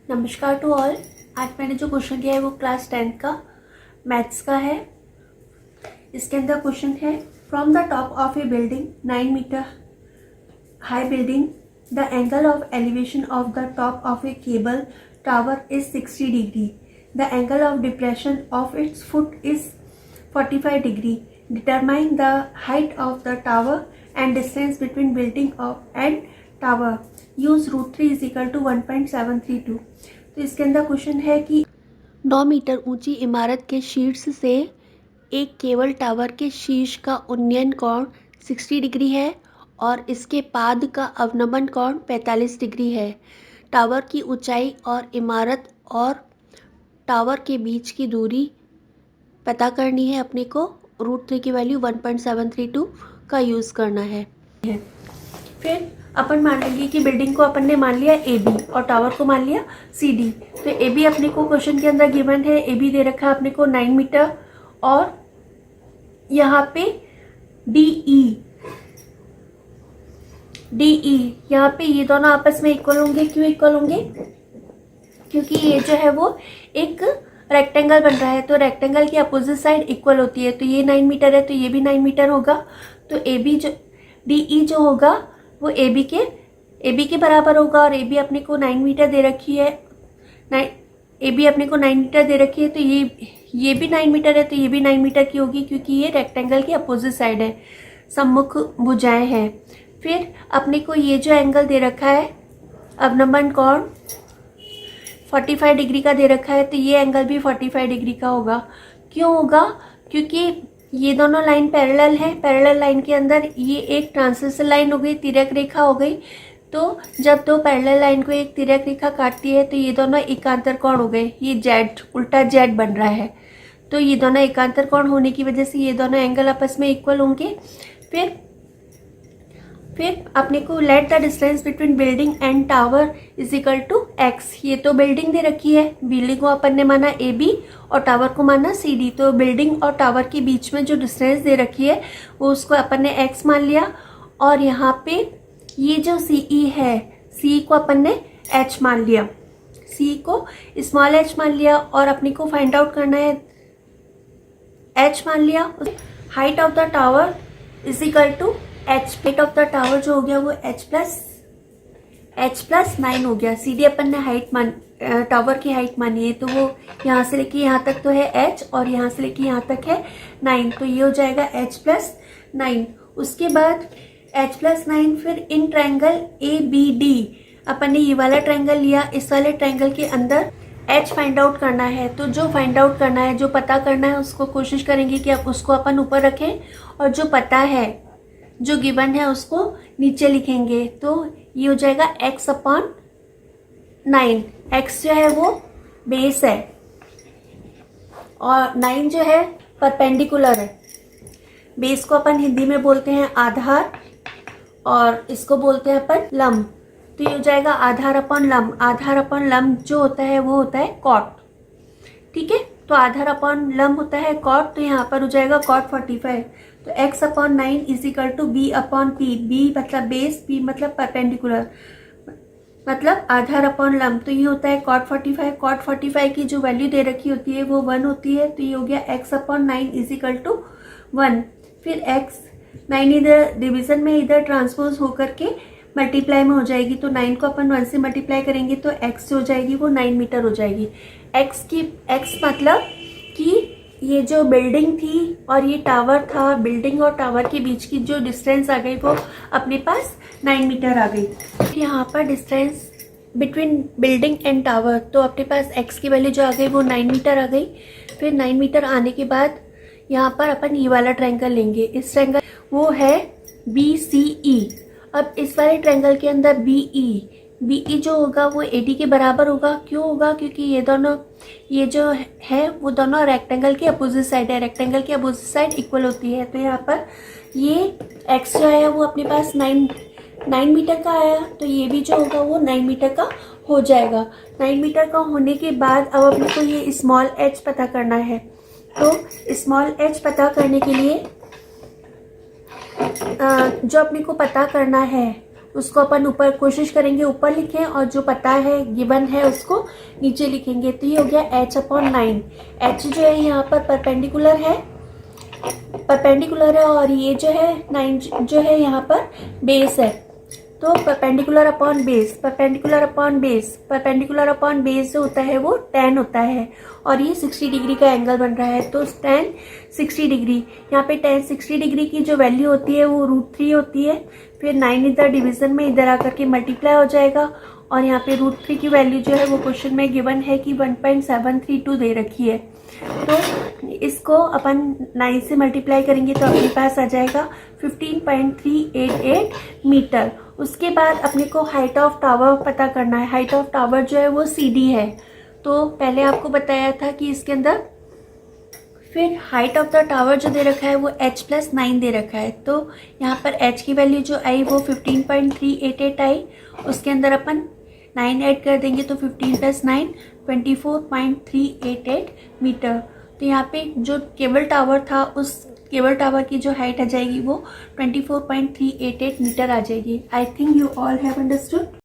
नमस्कार to all. आज मैंने जो क्वेश्चन किया है वो क्लास 10th का मैथ्स का है। इसके अंदर क्वेश्चन है from the top of a building 9 metre high building the angle of elevation of the top of a cable tower is 60 degree. The angle of depression of its foot is 45 degree. Determine the height of the tower and distance between building of and tower. Use √3 is equal to 1.732। तो इसके अंदर question है कि 9 metre ऊंची इमारत के शीर्ष से एक केबल टावर के शीर्ष का उन्नयन कोण 60 डिग्री है और इसके पाद का अवनमन कोण 45 डिग्री है। टावर की ऊंचाई और इमारत और टावर के बीच की दूरी पता करनी है अपने को। √3 की वैल्यू 1.732 का यूज़ करना है। फिर अपन मान लेंगे कि बिल्डिंग को अपन ने मान लिया AB और टावर को मान लिया CD। तो AB अपने को क्वेश्चन के अंदर गिवन है, AB दे रखा है अपने को 9 मीटर और यहाँ पे DE यहाँ पे ये दोनों आपस में इक्वल होंगे। क्यों इक्वल होंगे? क्योंकि ये जो है वो एक रेक्टेंगल बन रहा है, तो रेक्टेंगल की अपोजिट साइड इक्वल होती है। तो ये 9 मीटर है तो ये भी 9 मीटर होगा। तो DE जो होगा वो AB के बराबर होगा और AB अपने को 9 मीटर दे रखी है। AB अपने को 9 मीटर दे रखी है तो ये भी 9 मीटर है तो ये भी 9 मीटर की होगी, क्योंकि ये रेक्टेंगल की अपोजिट साइड है, सम्मुख भुजाएं हैं। फिर अपने को ये जो एंगल दे रखा है अवनमन कोण 45 डिग्री का दे रखा है, तो ये एंगल भी 45 डिग्री का होगा। क्यों होगा? क्योंकि ये दोनों लाइन पैरेलल है। पैरेलल लाइन के अंदर ये एक ट्रांसवर्सल लाइन हो गई, तिर्यक रेखा हो गई। तो जब दो पैरेलल लाइन को एक तिर्यक रेखा काटती है तो ये दोनों एकांतर कोण हो गए। ये जेड, उल्टा जेड बन रहा है, तो ये दोनों एकांतर कोण होने की वजह से ये दोनों एंगल आपस में इक्वल होंगे। फिर अपने को let the distance between building and tower is equal to x। ये तो बिल्डिंग दे रखी है, बिल्डिंग को अपन ने माना AB और टावर को माना CD। तो बिल्डिंग और टावर के बीच में जो डिस्टेंस दे रखी है वो उसको अपन ने x मान लिया। और यहाँ पे ये जो CE है, C को अपन ने h मान लिया, C को स्मॉल h मान लिया और अपने को फाइंड आउट करना है, h मान लिया। Height of the tower is equal to h। Height of the tower जो हो गया वो h प्लस 9 हो गया। सीधी अपन ने टावर की हाइट मानी है, तो वो यहाँ से लेके यहाँ तक तो है h और यहाँ से लेके यहाँ तक है 9, तो ये हो जाएगा h प्लस 9। उसके बाद h प्लस 9 फिर इन ट्रायंगल ABD अपन ने ये वाला ट्रायंगल लिया, इस वाले ट्रायंगल के अंदर h फाइंड आउट करना है। तो जो फाइंड आउट करना है, जो पता करना है, उसको कोशिश करेंगे कि आप उसको अपन ऊपर रखें और जो पता है, जो गिवन है, उसको नीचे लिखेंगे। तो ये हो जाएगा x/9। x जो है वो बेस है और 9 जो है परपेंडिकुलर है। बेस को अपन हिंदी में बोलते हैं आधार और इसको बोलते हैं अपन लंब। तो ये हो जाएगा आधार अपन लंब। आधार अपन लंब जो होता है वो होता है कॉट। ठीक है, तो आधार अपन लंब होता है कॉट, तो यहाँ पर हो जाएगा cot 45। तो x/9 is equal to B/P। B मतलब बेस, P मतलब परपेंडिकुलर, मतलब आधार अपन लंब। तो ये होता है cot 45। cot 45 की जो वैल्यू दे रखी होती है वो 1 होती है, तो ये हो गया x/9 इज इक्वल टू 1। फिर x9 इधर डिवीजन में इधर ट्रांसपोज होकर के मल्टीप्लाई में हो जाएगी, तो 9 को अपन 1 से मल्टीप्लाई करेंगे तो x हो जाएगी वो 9 मीटर हो जाएगी। x मतलब कि ये जो बिल्डिंग थी और ये टावर था, बिल्डिंग और टावर के बीच की जो डिस्टेंस आ गई वो अपने पास 9 मीटर आ गई। यहाँ पर distance between building and tower, तो अपने पास x की वैल्यू जो आ गई वो 9 मीटर आ गई। फिर 9 मीटर आने के बाद यहाँ पर अपन ये वाला ट्रायंगल लेंगे। इस ट्रायंगल वो है BCE। अब इस वाले ट्रायंगल के अंदर BE जो होगा वो AD के बराबर होगा। क्यों होगा? क्योंकि ये जो है वो दोनों रेक्टेंगल के अपोजिट साइड है, रेक्टेंगल की अपोजिट साइड इक्वल होती है। तो यहाँ पर ये x जो आया वो अपने पास 9 मीटर का आया, तो ये भी जो होगा वो 9 मीटर का हो जाएगा। 9 मीटर का होने के बाद अब अपने को ये स्मॉल h पता करना है। तो स्मॉल h पता करने के लिए जो अपने को पता करना है उसको अपन ऊपर कोशिश करेंगे ऊपर लिखें, और जो पता है गिवन है उसको नीचे लिखेंगे। तो ये हो गया h/9। h जो है यहाँ पर परपेंडिकुलर है, और ये जो है 9 जो है यहाँ पर बेस है। तो perpendicular upon base, perpendicular upon base, perpendicular upon base जो होता है वो tan होता है, और ये 60 डिग्री का एंगल बन रहा है। तो tan 60 डिग्री, यहाँ पे tan 60 डिग्री की जो वैल्यू होती है वो √3 होती है। फिर 9 इधर डिवीजन में इधर आकर के मल्टीप्लाई हो जाएगा, और यहाँ पे √3 की वैल्यू जो है वो क्वेश्चन में गिवन है कि 1.732 दे रखी है। तो इसको अपन 9 से मल्टीप्लाई करेंगे तो अपने पास आ जाएगा 15.388 मीटर। उसके बाद अपने को हाइट ऑफ टावर पता करना है। हाइट ऑफ टावर जो है वो CD है, तो पहले आपको बताया था कि इसके अंदर फिर हाइट ऑफ द टावर जो दे रखा है वो h+9 दे रखा है। तो यहाँ पर h की वैल्यू जो आई वो 15.388 आई, उसके अंदर अपन 9 ऐड कर देंगे तो 15 + 9 24.388 मीटर। तो यहाँ पे जो केबल टावर था उस केबल टावर की जो हाइट आ जाएगी वो 24.388 मीटर आ जाएगी। I think you all have understood.